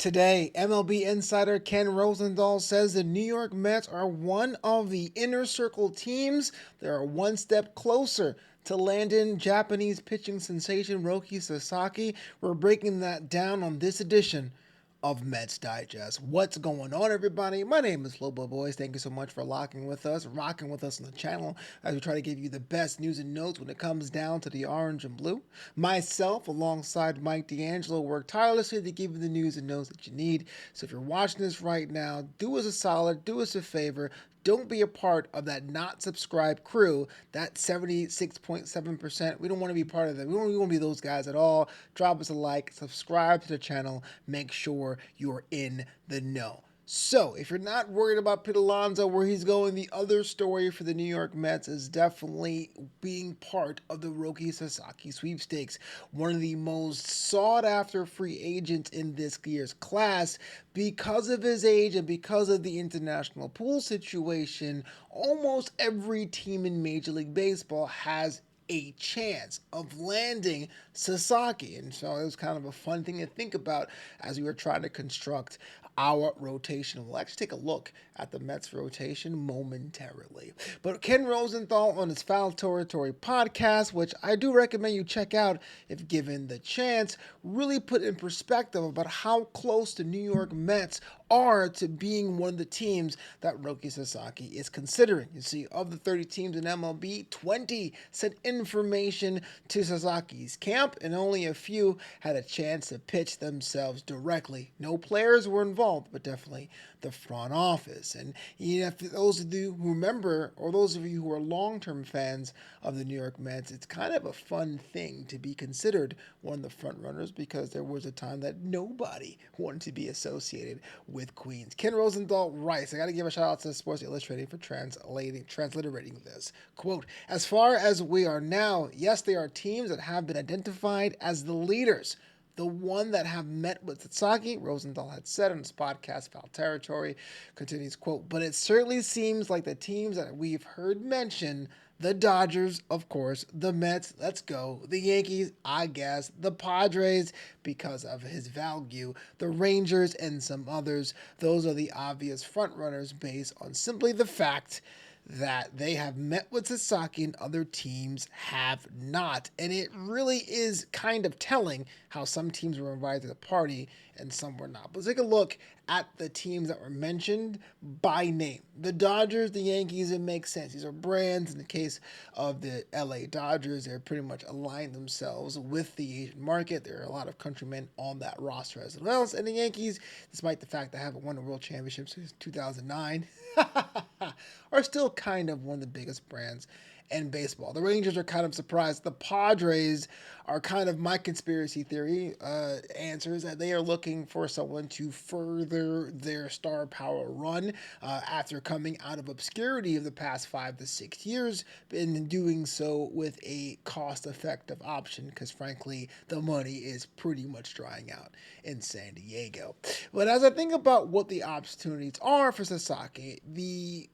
Today, MLB insider Ken Rosenthal says the New York Mets are one of the inner circle teams that are one step closer to landing Japanese pitching sensation Roki Sasaki. We're breaking that down on this edition of Mets Digest. What's going on, everybody? My name is Flobo Boyce. Thank you so much for rocking with us on the channel as we try to give you the best news and notes when it comes down to the orange and blue. Myself, alongside Mike D'Angelo, work tirelessly to give you the news and notes that you need. So if you're watching this right now, do us a solid, do us a favor, don't be a part of that not subscribed crew, that 76.7%. We don't want to be part of that. We don't want to be those guys at all. Drop us a like, subscribe to the channel, make sure you're in the know. So, if you're not worried about Pete Alonso, where he's going, the other story for the New York Mets is definitely being part of the Roki Sasaki sweepstakes, one of the most sought-after free agents in this year's class. Because of his age and because of the international pool situation, almost every team in Major League Baseball has a chance of landing Sasaki. And so it was kind of a fun thing to think about as we were trying to construct our rotation. We'll actually take a look at the Mets rotation momentarily. But Ken Rosenthal on his Foul Territory podcast, which I do recommend you check out if given the chance, really put in perspective about how close the New York Mets are to being one of the teams that Roki Sasaki is considering. You see, of the 30 teams in MLB, 20 sent information to Sasaki's camp, and only a few had a chance to pitch themselves directly. No players were involved, but definitely the front office. And for those of you who remember, or those of you who are long-term fans of the New York Mets, it's kind of a fun thing to be considered one of the front runners, because there was a time that nobody wanted to be associated with Queens. Ken Rosenthal writes, I got to give a shout out to Sports Illustrated for transliterating this. Quote, as far as we are now, yes, there are teams that have been identified as the leaders. The one that have met with Sasaki, Rosenthal had said on his podcast, Foul Territory, continues, quote, but it certainly seems like the teams that we've heard mentioned, the Dodgers, of course, the Mets, let's go, the Yankees, I guess, the Padres, because of his value, the Rangers, and some others. Those are the obvious frontrunners based on simply the fact that they have met with Sasaki and other teams have not. And it really is kind of telling how some teams were invited to the party and some were not. But let's take a look at the teams that were mentioned by name. The Dodgers, the Yankees, it makes sense. These are brands. In the case of the LA Dodgers, they're pretty much aligned themselves with the Asian market. There are a lot of countrymen on that roster as well. And the Yankees, despite the fact they haven't won a world championship since 2009, are still kind of one of the biggest brands in baseball. The Rangers are kind of surprised. The Padres are kind of my conspiracy theory answers that they are looking for someone to further their star power run after coming out of obscurity of the past 5 to 6 years, and doing so with a cost-effective option because, frankly, the money is pretty much drying out in San Diego. But as I think about what the opportunities are for Sasaki, the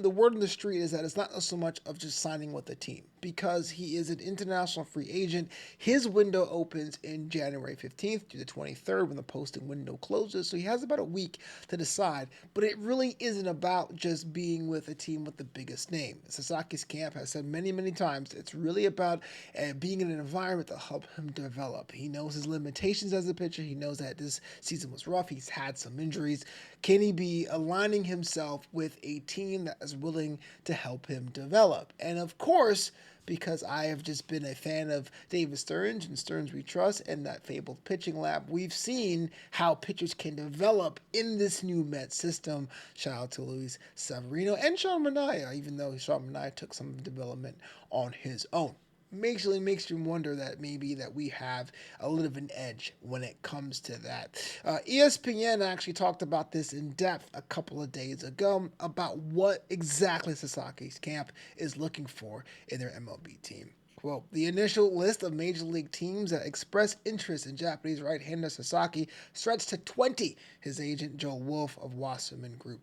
word on the street is that it's not so much of just signing with the team, because he is an international free agent. His window opens in January 15th to the 23rd when the posting window closes, so he has about a week to decide. But it really isn't about just being with a team with the biggest name. Sasaki's camp has said many, many times it's really about being in an environment to help him develop. He knows his limitations as a pitcher. He knows that this season was rough. He's had some injuries. Can he be aligning himself with a team that is willing to help him develop? And of course, because I have just been a fan of David Stearns and Stearns We Trust and that fabled pitching lab, we've seen how pitchers can develop in this new Mets system. Shout out to Luis Severino and Sean Manaea, even though Sean Manaea took some development on his own. Makes you wonder that maybe that we have a little of an edge when it comes to that. ESPN actually talked about this in depth a couple of days ago about what exactly Sasaki's camp is looking for in their MLB team. Quote, the initial list of major league teams that expressed interest in Japanese right-hander Sasaki stretched to 20, his agent Joe Wolf of Wasserman Group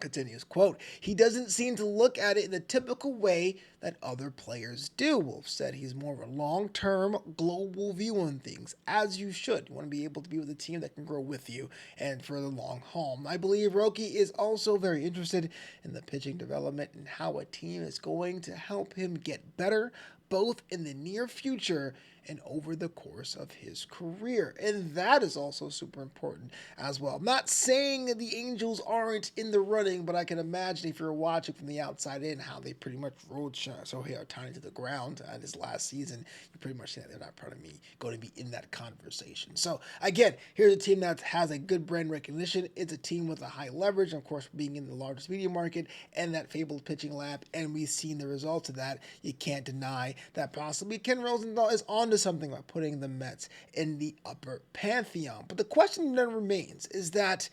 Continues, quote, he doesn't seem to look at it in the typical way that other players do. Wolf said he's more of a long-term global view on things, as you should. You want to be able to be with a team that can grow with you and for the long haul. I believe Roki is also very interested in the pitching development and how a team is going to help him get better, both in the near future and over the course of his career. And that is also super important as well. I'm not saying that the Angels aren't in the running, but I can imagine if you're watching from the outside in how they pretty much rode Shohei Ohtani to the ground at his last season. You pretty much say that they're not part of me going to be in that conversation. So again, here's a team that has a good brand recognition. It's a team with a high leverage, and of course, being in the largest media market and that fabled pitching lab, and we've seen the results of that. You can't deny that possibly Ken Rosenthal is onto something by putting the Mets in the upper pantheon. But the question then remains is that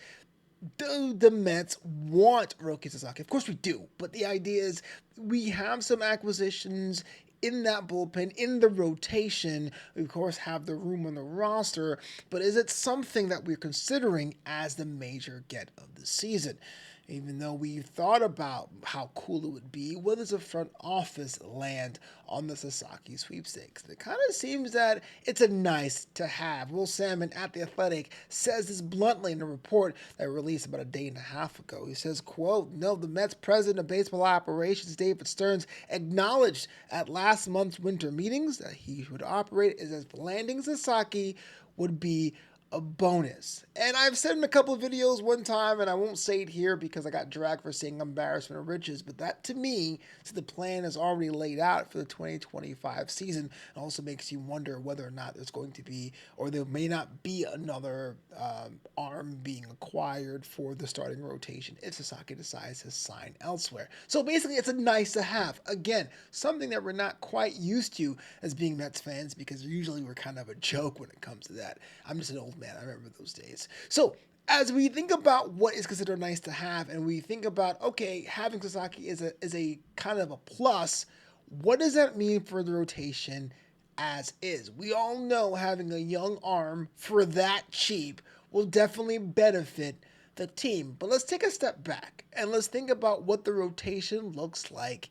do the Mets want Roki Sasaki? Of course we do, but the idea is we have some acquisitions in that bullpen, in the rotation. We, of course, have the room on the roster, but is it something that we're considering as the major get of the season? Even though we thought about how cool it would be, where does the front office land on the Sasaki sweepstakes? It kind of seems that it's a nice to have. Will Salmon at The Athletic says this bluntly in a report that released about a day and a half ago. He says, quote, no, the Mets president of baseball operations, David Stearns, acknowledged at last month's winter meetings that he would operate as if landing Sasaki would be a bonus. And I've said in a couple of videos one time, and I won't say it here because I got dragged for saying embarrassment of riches, but that to me, so the plan is already laid out for the 2025 season. It also makes you wonder whether or not there's going to be, or there may not be another arm being acquired for the starting rotation if Sasaki decides to sign elsewhere. So basically, it's a nice to have. Again, something that we're not quite used to as being Mets fans because usually we're kind of a joke when it comes to that. I'm just an old man. I remember those days. So as we think about what is considered nice to have, and we think about, okay, having Sasaki is a kind of a plus, what does that mean for the rotation as is? We all know having a young arm for that cheap will definitely benefit the team. But let's take a step back and let's think about what the rotation looks like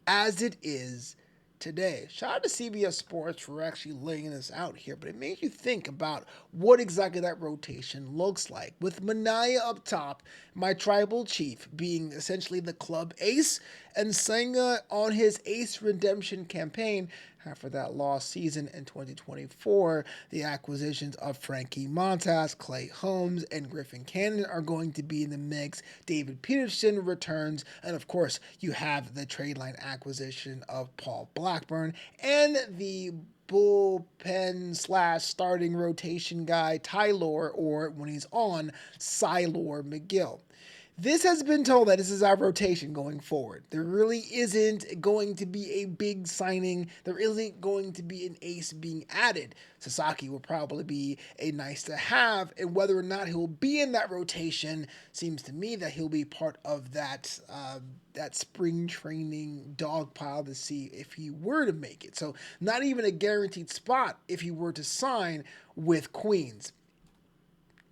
as it is today. Shout out to CBS Sports for actually laying this out here, but it made you think about what exactly that rotation looks like. With Manaya up top, my tribal chief being essentially the club ace, and Senga on his ace redemption campaign after that lost season in 2024. The acquisitions of Frankie Montas, Clay Holmes, and Griffin Cannon are going to be in the mix. David Peterson returns, and of course, you have the trade line acquisition of Paul Blackburn and the bullpen / starting rotation guy Tylor, or when he's on, Cylor McGill. This has been told that this is our rotation going forward. There really isn't going to be a big signing. There isn't going to be an ace being added. Sasaki will probably be a nice to have, and whether or not he'll be in that rotation seems to me that he'll be part of that spring training dog pile to see if he were to make it. So not even a guaranteed spot if he were to sign with Queens.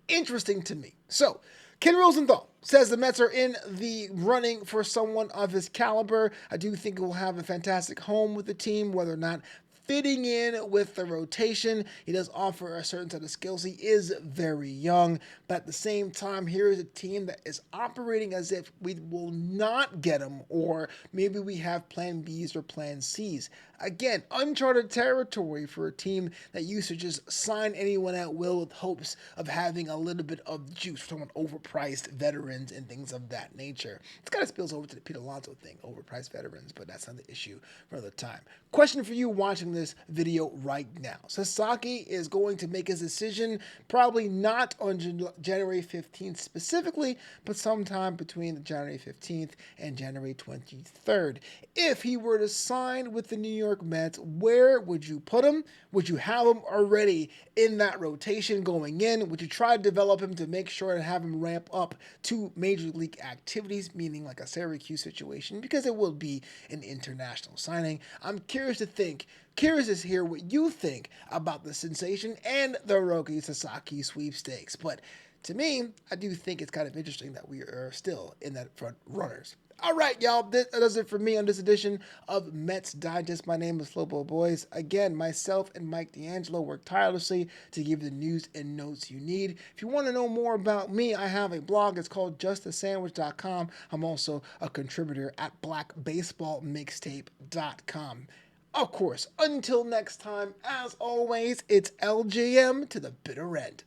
Interesting to me. So Ken Rosenthal says the Mets are in the running for someone of his caliber. I do think he will have a fantastic home with the team, whether or not fitting in with the rotation. He does offer a certain set of skills. He is very young, but at the same time, here is a team that is operating as if we will not get him, or maybe we have plan Bs or plan Cs. Again, uncharted territory for a team that used to just sign anyone at will with hopes of having a little bit of juice from overpriced veterans and things of that nature. It kind of spills over to the Pete Alonso thing, overpriced veterans, but that's not the issue for another time. Question for you watching this video right now. Sasaki is going to make his decision probably not on January 15th specifically, but sometime between January 15th and January 23rd. If he were to sign with the New York Mets, where would you put him? Would you have him already in that rotation going in? Would you try to develop him to make sure to have him ramp up to major league activities, meaning like a Syracuse situation, because it will be an international signing? I'm curious to hear what you think about the sensation and the Roki Sasaki sweepstakes. But to me, I do think it's kind of interesting that we are still in that front runners. All right, y'all, that does it for me on this edition of Mets Digest. My name is Flobo Boyce. Again, myself and Mike D'Angelo work tirelessly to give you the news and notes you need. If you want to know more about me, I have a blog. It's called justasandwich.com. I'm also a contributor at blackbaseballmixtape.com. Of course, until next time, as always, it's LJM to the bitter end.